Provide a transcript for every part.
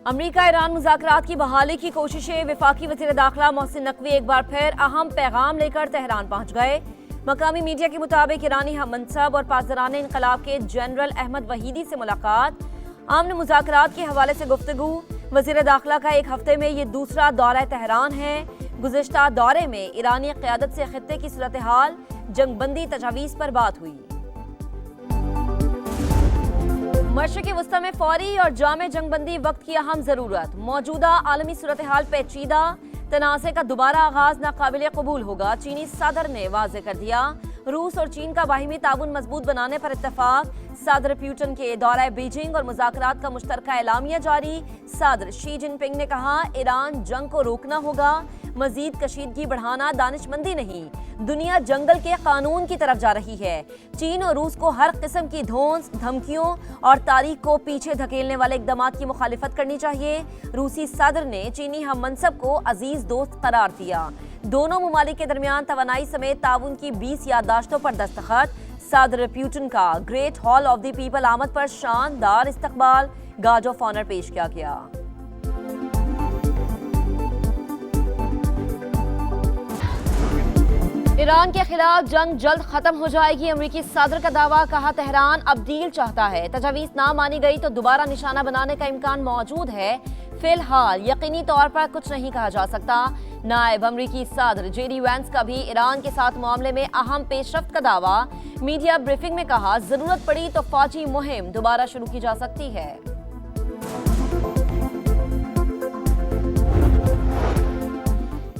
अमरीका Iran मुज़ाकरात की बहाली की कोशिशें। वफाकी वज़ीर दाखिला मोहसिन नकवी एक बार फिर अहम पैगाम लेकर तेहरान पहुंच गए। मकामी मीडिया के मुताबिक ईरानी हम मनसब और पासदारान इनकलाब के जनरल अहमद वहीदी से मुलाकात, अमन मुज़ाकरात के हवाले से गुफ्तगू। वज़ीर दाखिला का एक हफ्ते में ये दूसरा दौरा तेहरान है। गुज़िश्ता दौरे में ईरानी क़यादत से खित्ते की सूरत हाल, जंगबंदी तजावीज़ पर बात हुई। मशरिक़ वस्ता में फौरी और जामे जंगबंदी वक्त की अहम ज़रूरत। मौजूदा आलमी सूरत हाल पेचीदा, तनाज़े का दोबारा आगाज नाकाबिले कबूल होगा, चीनी सदर ने वाज़े कर दिया। रूस और चीन का बाहिमी ताउन मजबूत बनाने पर इत्तफाक। सदर पुतिन के दौरा बीजिंग और मुज़ाकरात का मुश्तरका एलामिया जारी। सदर शी जिनपिंग ने कहा, ईरान जंग को रोकना होगा, मजीद कशीदगी बढ़ाना दानिशमंदी नहीं, दुनिया जंगल के कानून की तरफ जा रही है। चीन और रूस को हर किस्म की धौंस, धमकियों और तारीख को पीछे धकेलने वाले इक़दाम की मुखालिफत करनी चाहिए। रूसी सदर ने चीनी हम मनसब को अजीज दोस्त करार दिया। दोनों ममालिक के दरमियान तवानाई समेत ताउन की 20 याददाश्तों पर दस्तखत। सदर पुतिन का great hall of the people आमद पर शानदार इस्तकबाल, गार्ड ऑफ ऑनर पेश किया गया। ईरान के खिलाफ जंग जल्द खत्म हो जाएगी, अमरीकी सदर का दावा। कहा, तेहरान अब डील चाहता है, तजावीज़ ना मानी गई तो दोबारा निशाना बनाने का इम्कान मौजूद है। फिलहाल यकीनी तौर पर कुछ नहीं कहा जा सकता। नायब अमरीकी सदर जेडी वैंस का भी ईरान के साथ मामले में अहम पेशरफ्त का दावा। मीडिया ब्रीफिंग में कहा, जरूरत पड़ी तो फौजी मुहिम दोबारा शुरू की जा सकती है।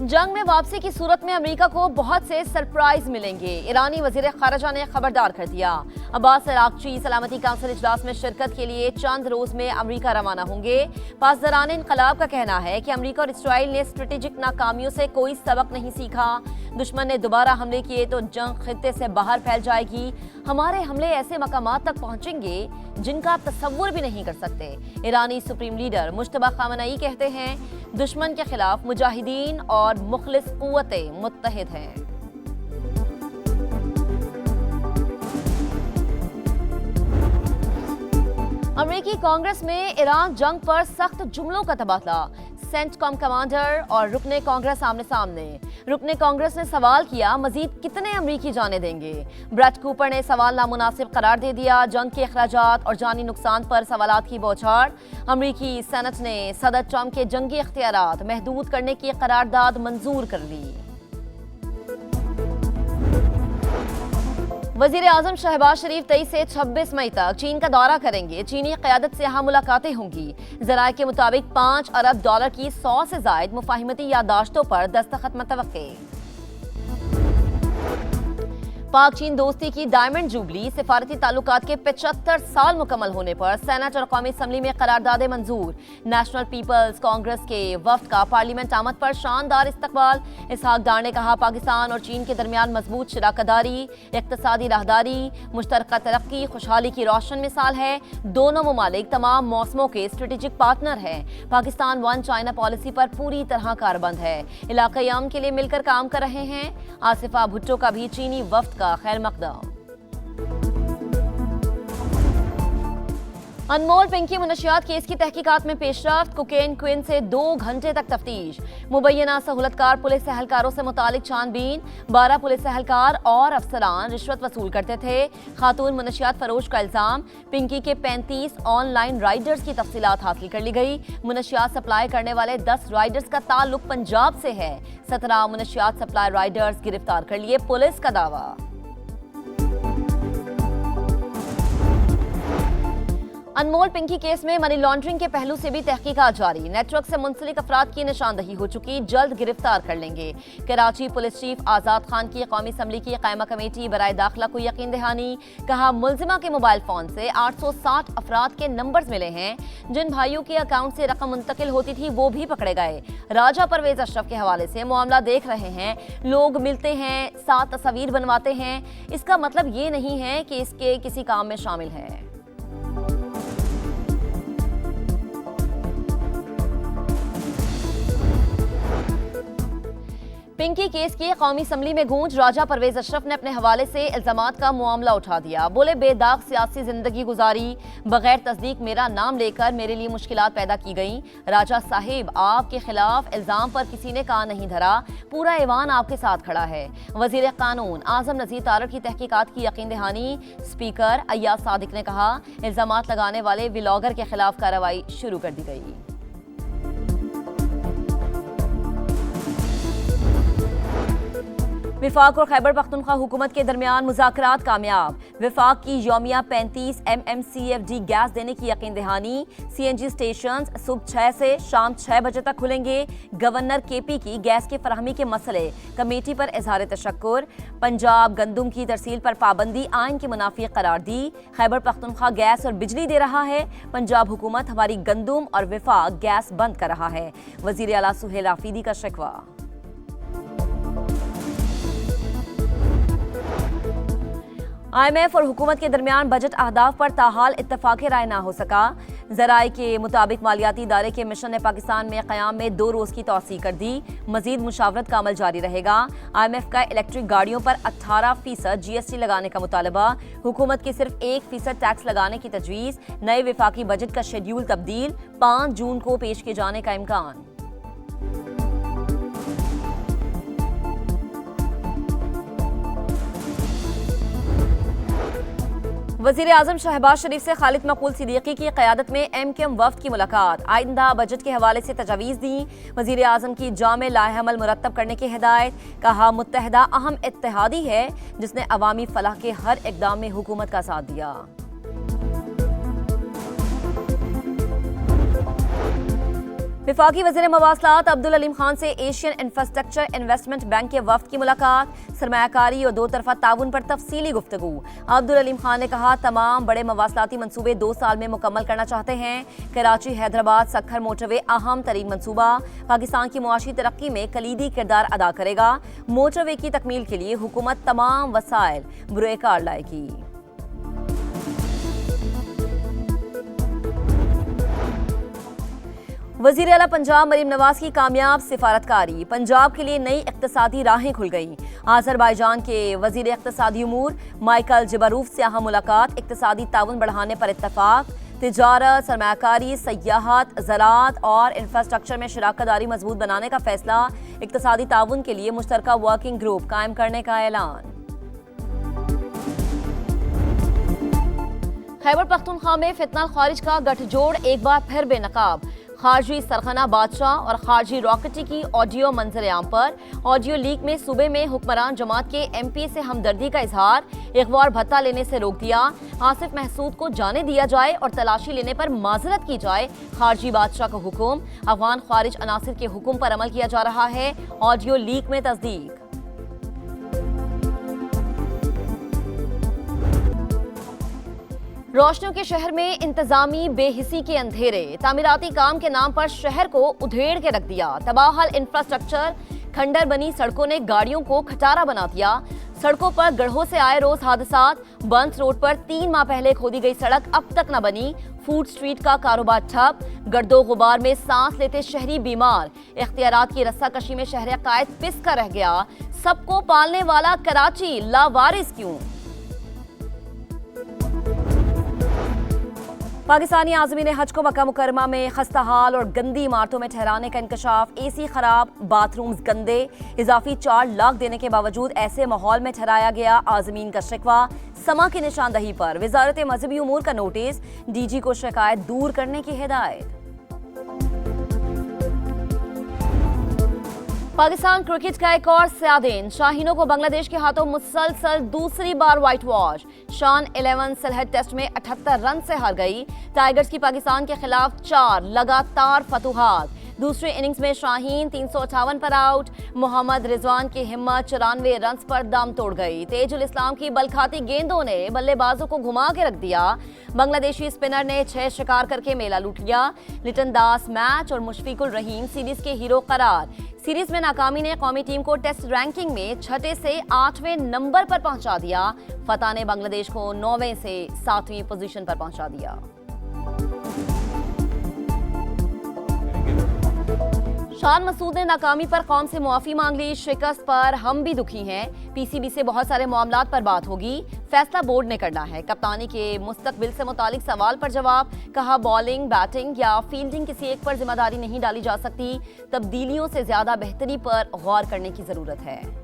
जंग में वापसी की सूरत में अमेरिका को बहुत से सरप्राइज मिलेंगे। ईरानी वजीर खारजा ने खबरदार कर दिया। अब्बास अरागची सलामती काउंसिल इजलास में शिरकत के लिए चंद रोज में अमेरिका रवाना होंगे। पासदारान इनकलाब का कहना है कि अमेरिका और इसराइल ने स्ट्रेटेजिक नाकामियों से कोई सबक नहीं सीखा। दुश्मन ने दोबारा हमले किए तो जंग खित्ते से बाहर फैल जाएगी। हमारे हमले ऐसे मकामात तक पहुंचेंगे जिनका आप तसव्वुर भी नहीं कर सकते। ईरानी सुप्रीम लीडर मुश्तबा खामनई कहते हैं, दुश्मन के खिलाफ मुजाहिदीन और मुखलिस कुव्वतें मुत्तहिद हैं। अमेरिकी कांग्रेस में ईरान जंग पर सख्त जुमलों का तबादला। सेंटकॉम कमांडर और रुकने कांग्रेस आमने सामने। रुकने कांग्रेस ने सवाल किया, मजीद कितने अमरीकी जाने देंगे। ब्रेट कूपर ने सवाल नामुनासिब करार दे दिया। जंग के अखराजात और जानी नुकसान पर सवालात की बौछार। अमरीकी सेनेट ने सदर ट्रंप के जंगी इख्तियारात महदूद करने की करारदाद मंजूर कर ली। वजीर आजम शहबाज शरीफ 23 से 26 मई तक चीन का दौरा करेंगे। चीनी क़यादत से यहाँ मुलाकातें होंगी। ज़राए के मुताबिक $5 अरब की 100 से ज़ायद मुफाहिमती याददाश्तों पर दस्तखत मुतवक्के। पाक चीन दोस्ती की डायमंड जुबली, सिफारती ताल्लुकात के 75 साल मुकम्मल होने पर सेनेट और कौमी असम्बली में करारदादें मंजूर। नेशनल पीपल्स कांग्रेस के वफ्द का पार्लियामेंट आमद पर शानदार इस्तकबाल। इसहाक डार ने कहा, पाकिस्तान और चीन के दरमियान मजबूत शराकतदारी, इक्तसादी राहदारी, मुश्तरका तरक्की खुशहाली की रोशन मिसाल है। दोनों ममालिक तमाम मौसमों के स्ट्रेटेजिक पार्टनर हैं। पाकिस्तान वन चाइना पॉलिसी पर पूरी तरह कारबंद है। इलाकाई अमन के लिए मिलकर काम कर रहे हैं। आसिफा भुट्टो का भी चीनी वफ्द का खैर मकदम। अनमोल पिंकी मुनशियात केस की तहकीकात में पेशरफ्त। कोकेन क्वीन से 2 घंटे तक तफ्तीश। मुबैना सहूलतकार पुलिस एहलकारों से मुतालिक छानबीन। 12 पुलिस एहलकार और अफसरान रिश्वत वसूल करते थे। खातून मुनशियात फरोश का इल्जाम। पिंकी के 35 ऑनलाइन राइडर्स की तफसीलात हासिल कर ली गई। मुनशियात सप्लाई करने वाले 10 राइडर्स का ताल्लुक पंजाब से है। 17 मुनशियात सप्लाई राइडर्स गिरफ्तार कर लिए, पुलिस का दावा। अनमोल पिंकी केस में मनी लॉन्ड्रिंग के पहलू से भी तहकीकात जारी। नेटवर्क से मुंसलिक अफराद की निशानदही हो चुकी, जल्द गिरफ्तार कर लेंगे। कराची पुलिस चीफ आजाद खान की कौमी असम्बली की कायमा कमेटी बराए दाखिला को यकीन दहानी। कहा, मुलजिमा के मोबाइल फोन से 860 अफराद के नंबर्स मिले हैं। जिन भाइयों के अकाउंट से रकम मुंतकिल होती थी वो भी पकड़े गए। राजा परवेज अशरफ के हवाले से मामला देख रहे हैं। लोग मिलते हैं, साथ तस्वीर बनवाते हैं, इसका मतलब ये नहीं है कि इसके किसी काम में शामिल है। पिंकी केस की कौमी असम्बली में गूंज। राजा परवेज अशरफ ने अपने हवाले से इल्जामात का मामला उठा दिया। बोले, बेदाग सियासी जिंदगी गुजारी, बगैर तस्दीक मेरा नाम लेकर मेरे लिए मुश्किलात पैदा की गई। राजा साहिब, आपके खिलाफ इल्जाम पर किसी ने कान नहीं धरा, पूरा ऐवान आपके साथ खड़ा है। वजीर कानून आजम नजीर तारड़ की तहकीकात की यकीन दहानी। स्पीकर अय्याज सादिक ने कहा, इल्जामात लगाने वाले व्लॉगर के खिलाफ कार्रवाई शुरू कर दी गई। विफाक और खैबर पख्तूनख्वा हुकूमत के दरमियान मुज़ाकरात कामयाब। विफाक की यौमिया 35 MMCFD गैस देने की यकीन दहानी। CNG स्टेशन सुबह 6 से शाम 6 बजे तक खुलेंगे। गवर्नर KP की गैस की फराहमी के मसले कमेटी पर इजहार तशक्कुर। पंजाब गंदुम की तरसील पर पाबंदी आइन की मुनाफी करार दी। खैबर पख्तूनख्वा गैस और बिजली दे रहा है, पंजाब हुकूमत हमारी गंदुम और विफाक गैस बंद कर रहा है। वजीर आला सुहेल आफरीदी का शिकवा। IMF और हुकूमत के दरमियान बजट अहदाफ पर ताहाल इत्तफाक राय ना हो सका। ज़राए के मुताबिक मालियाती इदारे के मिशन ने पाकिस्तान में क़याम में 2 रोज़ की तौसीह कर दी। मजीद मुशावरत का अमल जारी रहेगा। IMF का इलेक्ट्रिक गाड़ियों पर 18% GST लगाने का मुतालबा। हुकूमत की सिर्फ 1% टैक्स लगाने की तजवीज़। नए विफाकी बजट का शेड्यूल तब्दील, 5 जून को पेश किए जाने का इम्कान। वज़ीर आज़म शहबाज शरीफ से खालिद मकबूल सिद्दीकी की क़यादत में MKM वफ़द की मुलाकात। आइंदा बजट के हवाले से तजावीज़ दी। वज़ीर आज़म की जामे लाहेअमल मुरत्तब करने की हिदायत। कहा, मुत्तहदा अहम इत्तेहादी है जिसने अवामी फलाह के हर इक़दाम में हुकूमत का साथ दिया। विफाकी वज़ीर मवासलात अब्दुल अलीम खान से एशियन इंफ्रास्ट्रक्चर इन्वेस्टमेंट बैंक के वफ़द की मुलाकात। सरमायाकारी और 2 तरफ़ा ताउन पर तफसीली गुफ्तगू। अब्दुल अलीम खान ने कहा, तमाम बड़े मवासलाती मनसूबे 2 साल में मुकम्मल करना चाहते हैं। कराची हैदराबाद सखर मोटरवे अहम तरीन मनसूबा, पाकिस्तान की मुआशी तरक्की में कलीदी किरदार अदा करेगा। मोटरवे की तकमील के लिए हुकूमत तमाम वसाइल बुरेकार लाएगी। वज़ीर आला पंजाब मरीम नवाज की कामयाब सिफारतकारी। पंजाब के लिए नई इक्तसादी राहें खुल गईं। आज़रबाईजान के वज़ीर इक्तसादी उमूर माइकल जबारूफ से अहम मुलाकात। इक्तसादी ताउन बढ़ाने पर इत्तफाक। तिजारत, सरमायाकारी, सयाहत, ज़राअत और इंफ्रास्ट्रक्चर में शराकत-दारी मजबूत बनाने का फैसला। इक्तसादी ताउन के लिए मुश्तरका वर्किंग ग्रुप कायम करने का ऐलान। खैबर पख्तूनख्वा में फितना खारिज का गठजोड़ एक बार फिर बेनकाब। खारजी सरखना बादशाह और खारजी रॉकेटी की ऑडियो मंजर आम पर। ऑडियो लीक में सूबे में हुक्मरान जमात के MP से हमदर्दी का इजहार। इगवार भत्ता लेने से रोक दिया। आसिफ महसूद को जाने दिया जाए और तलाशी लेने पर माजरत की जाए, खारजी बादशाह का हुक्म। अफगान खारिज अनासिर के हुक्म पर अमल किया जा रहा है। ऑडियो लीक में तस्दीक। रोशनियों के शहर में इंतजामी बेहिसी के अंधेरे। तामीराती काम के नाम पर शहर को उधेड़ के रख दिया। तबाहल इंफ्रास्ट्रक्चर, खंडर बनी सड़कों ने गाड़ियों को खटारा बना दिया। सड़कों पर गढ़ों से आए रोज हादसात। बंस रोड पर 3 माह पहले खोदी गई सड़क अब तक न बनी। फूड स्ट्रीट का कारोबार ठप। गर्दो गुबार में सांस लेते शहरी बीमार। इख्तियारात की रस्साकशी में शहर कायद पिस का रह गया। सबको पालने वाला कराची लावारिस क्यों? पाकिस्तानी आज़मीन हज को मक्का मुकरमा में खस्ता हाल और गंदी इमारतों में ठहराने का इंकशाफ। AC खराब, बाथरूम्स गंदे, इजाफी चार्ज लाख देने के बावजूद ऐसे माहौल में ठहराया गया। आज़मीन का शिकवा। समा की निशानदही पर वजारत मजहबी उमूर का नोटिस। DG को शिकायत दूर करने की हिदायत। पाकिस्तान क्रिकेट का एक और स्यादिन। शाहीनों को बांग्लादेश के हाथों मुसलसल दूसरी बार व्हाइट वॉश। शान 11 सिलहट टेस्ट में 78 रन से हार गई। टाइगर्स की पाकिस्तान के खिलाफ 4 लगातार फतुहात। दूसरे इनिंग्स में शाहीन 358 पर आउट। मोहम्मद रिजवान की हिम्मत 94 रन पर दम तोड़ गई। तेजुल इस्लाम की बलखाती गेंदों ने बल्लेबाजों को घुमा के रख दिया। बांग्लादेशी स्पिनर ने 6 शिकार करके मेला लूट लिया। लिटन दास मैच और मुशफिकुल रहीम सीरीज के हीरो करार। सीरीज में नाकामी ने कौमी टीम को टेस्ट रैंकिंग में 6 से 8वें नंबर पर पहुंचा दिया। फतह ने बांग्लादेश को 9वें से 7वीं पोजीशन पर पहुंचा दिया। शान मसूद ने नाकामी पर कौम से मुआफी मांग ली। शिकस्त पर हम भी दुखी हैं। पीसीबी से बहुत सारे मामलात पर बात होगी, फैसला बोर्ड ने करना है। कप्तानी के मुस्तकबिल से मुतालिक सवाल पर जवाब, कहा बॉलिंग, बैटिंग या फील्डिंग किसी एक पर जिम्मेदारी नहीं डाली जा सकती, तब्दीलियों से ज्यादा बेहतरी पर गौर करने की जरूरत है।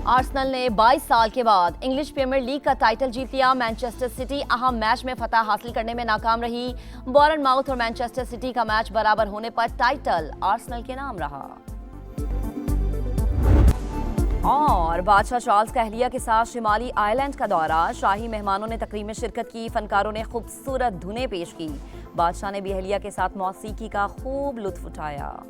आर्सेनल ने 22 साल के बाद इंग्लिश प्रीमियर लीग का टाइटल जीत लिया। मैनचेस्टर सिटी अहम मैच में फतह हासिल करने में नाकाम रही। बॉर्नमाउथ और मैनचेस्टर सिटी का मैच बराबर होने पर टाइटल आर्सेनल के नाम रहा। और बादशाह चार्ल्स का अहलिया के साथ शिमाली आयरलैंड का दौरा, शाही मेहमानों ने तकरीब में शिरकत की, फनकारों ने खूबसूरत धुनें पेश की। बादशाह ने भी अहलिया के साथ मौसीकी का खूब लुत्फ उठाया।